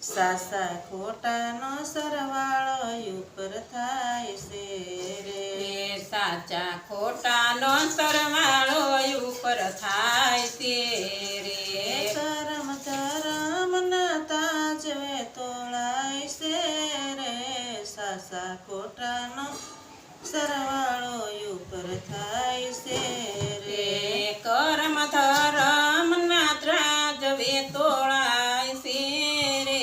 સાસા ખોટાનો સરવાળો ઉપર થાય છે રે. સાચા ખોટાનો સરવાળો ઉપર થાય છે રે. કરમ ધરમના તાજવે તોળાય છે રે. સાસા ખોટાનો સરવાળો ઉપર થાય છે રે. કર્મ ધર્મના ત્રાજવે તોળાય છે રે.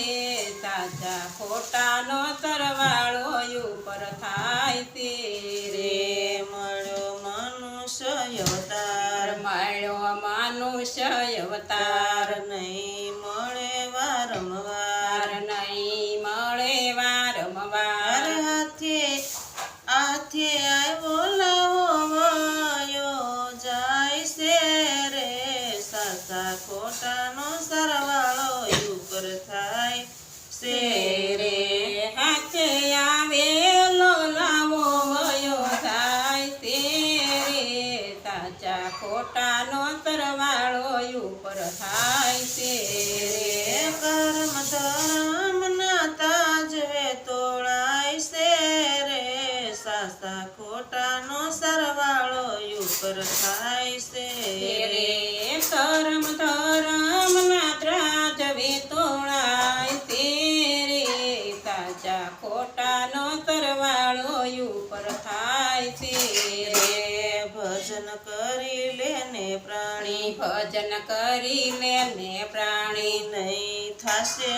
સાચા ખોટાનો સરવાળો ઉપર થાય છે રે. મળ્યો મનુષ્ય અવતાર મળ્યો મનુષ્ય અવતાર નહીં મળે વારંવાર. નહીં મળે વારંવાર. હાથે આવ્યો લાવો વયો જાય છે રે. સાસા ખોટાનો સરવાળો ઉપર થાય છે રે. હાથે આવેલો લાવો વયો થાય તે રે. સાચા ખોટાનો સરવાળો ઉપર થાય છે રે. કર્મ ધર્મના તાજવે તોળાય છે રે. સાસા ખોટાનો સરવાળો ઉપર થાય છે રે. કર્મ ધર્મના ત્રાજવે તોળાય તે રે. સાચા ખોટાનો સરવાળો ઉપર થાય છે રે. ભજન કરી લેને પ્રાણી ભજન કરી લેને પ્રાણી નહીં થાશે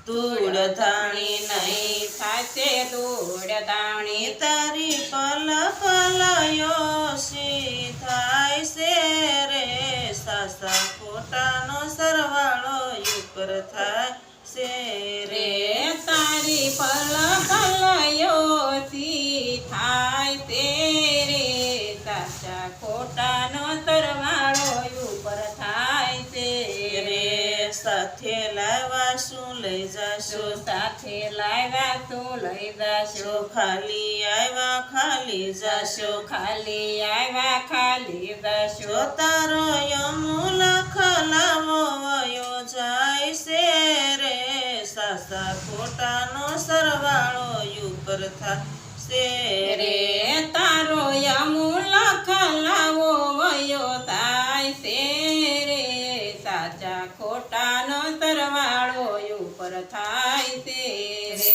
ધૂળ ધાણી. નહીં થાશે ધૂળ દાણી. તારી પલ પલયોશી થાય છે રે. સાસા ખોટાનો સરવાળો ઉપર થાય છે રે. તારી પલ પલયોથી થાય તે રે. સાચા ખોટાનો સરવાળો ઉપર થાય તે રે. સાથે લાવવા શું લઈ જાશો. સાથે લાવ્યા તું લઈ જાશો. ખાલી આવ્યા ખાલી જાશો. ખાલી આવ્યા ખાલી જાશો. તારો યમુલખ લાવો વયો જાય છે રે. સાસા ખોટાનો સરવાળો ઉપર થાશે રે. તારો યમુલખ લાવો વયો થાય છે રે. સાચા ખોટાનો સરવાળો ઉપર થાય છે રે.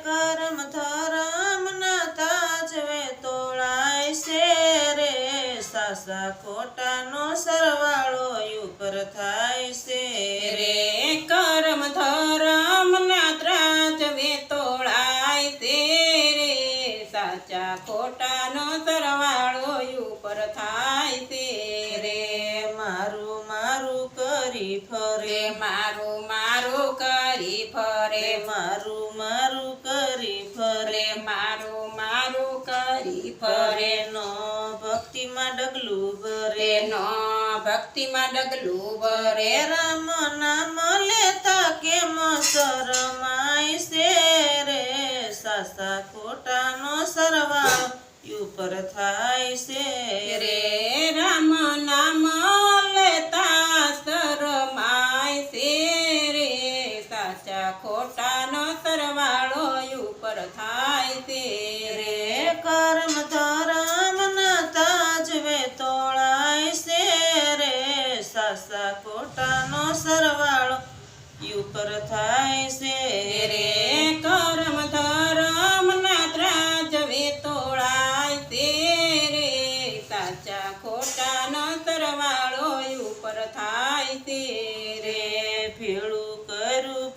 કર્મ ધર્મના તાજવે તોળાય છે રે. સાસા ખોટાનો સરવાળો ઉપર થાય છે રે. કર્મ ધર્મના ત્રાજવે તોળાય તે રે. સાચા ખોટાનો સરવાળો ઉપર થાય તે રે. મારું મારું કરી ફરે. મારું મારું કરી ફરે. મારું મારું કરી ફરે. મારું મારું કરી ફરે. નો ભક્તિમાં ડગલું ભરે. નો ભક્તિમાં ડગલું ભરે. રામ નામ લેતા કેમ શરમાય છે રે. સાસા ખોટાનો સરવાળો ઉપર થાય છે રે. રામ નામ લેતા શરમાય છે રે. સાચા ખોટાનો સરવાળો ઉપર થાય છે રે. કર્મ ધર્મના તાજવે તોળાય છે રે. સાસા ખોટાનો સરવાળો ઉપર થાય છે રે. કર્મ ધર્મના ત્રાજવે તોળાય તે રે. સાચા ખોટાનો સરવાળો ઉપર થાય તે રે. ભેળું કર્યું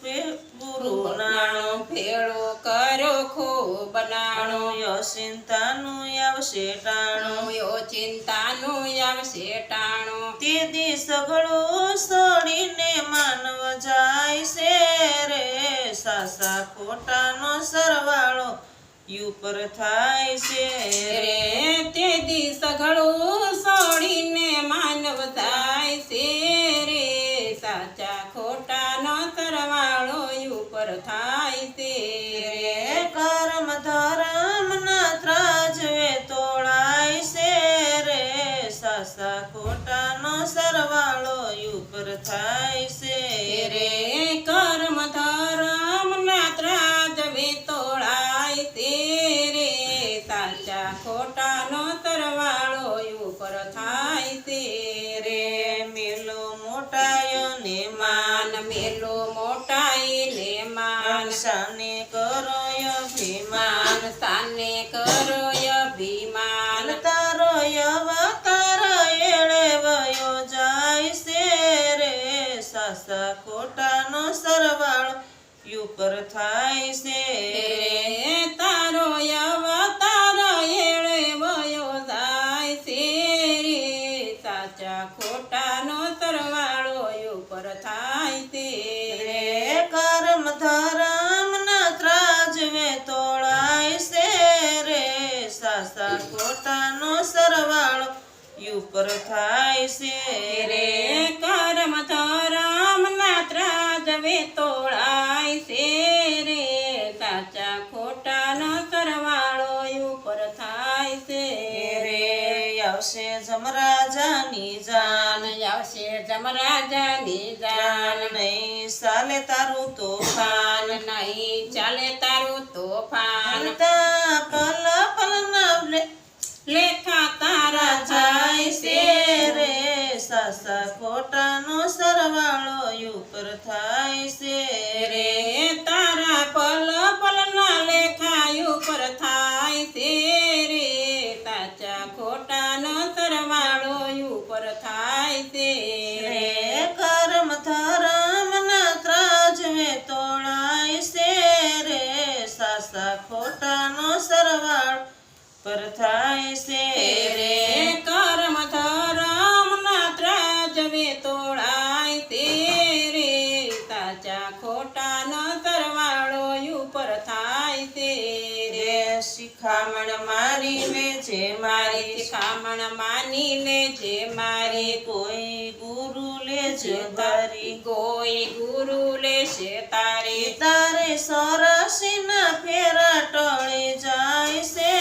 પૂરું નાણું. ભેળો કર્યો ખૂબ નાણું. ચિંતાનું આવશે ટાણું. ચિંતાનું આવશે ટાણું. તે દી સગળું છોડીને માનવ જાય છે રે. સાસા ખોટાનો સરવાળો ઉપર થાય છે રે. તે દી સઘળું છોડીને માનવ થાય છે રે. સાચા ખોટાનો સરવાળો ઉપર થાય છે રે. કર્મ ધર્મના ત્રાજવે તોળાય છે રે. સાસા ખોટાનો સરવાળો ઉપર થાય છે રે. કર્મ ધર્મ મેલો મોટાઈને માન શાને કરો અભિમાન સાને કરો અભિમાન તારો અવતાર એળે વયો જાય છે રે સાસા ખોટાનો સરવાળો ઉપર થાય છે રે તારો અવતાર એળે વયો જાય છે રે સાચા ખોટાનો સરવાળો ઉપર થાય છે રે કર્મ ધર્મ ના ત્રાજવે તોળાય છે રે સાસા ખોટાનો સરવાળો ઉપર થાય છે રે કર્મ ધરમ ના ત્રાજવે તોળાય છે રે સાચા ખોટાનો સરવાળો ઉપર થાય છે રે આવશે જમરાજાની જાન આવશે જમરાજાની જાન નહીં ચાલે તારું તોફાન નહીં ચાલે તારું તોફાન તા પલ પલ લેખા તારા જાય છે રે સાસા ખોટાનો સરવાળો ઉપર થાય છે રે તારા પલ પલના લેખા ઉપર થાય છે રે સાચા ખોટાનો સરવાળો ઉપર થાય છે રે કર્મ ધર્મ ના ત્રાજવે તોળાય છે રે સાસા ખોટાનો સરવાળો પર થાય છે રે કર્મ ધરમ ના ત્રાજવે તોળાય છે રે સાચા ખોટાનો સરવાળો ઉપર થાય છે રે શિખામણ મારી લેજે મારી શિખામણ માની લેજે મારી કોઈ ગુરુ લેજે તારી કોઈ ગુરુ લેશે તારી તારે સોરસીના ફેરા ટળી જાય છે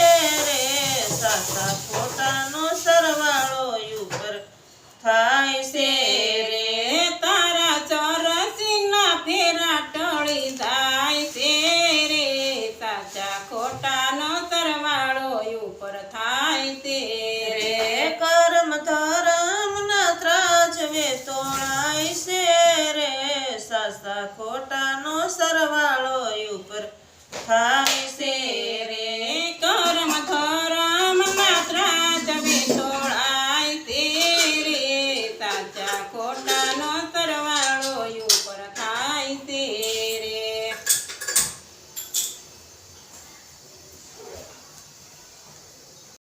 રે સાસા ખોટાનો સરવાળો ઉપર થાય છે રે તારા ચોરસીના ફેરા ટળી જાય છે રે સાચા ખોટાનો સરવાળો ઉપર થાય છે રે કર્મ ધર્મ ના ત્રાજવે તોળાય છે રે સાસા ખોટાનો સરવાળો ઉપર થાય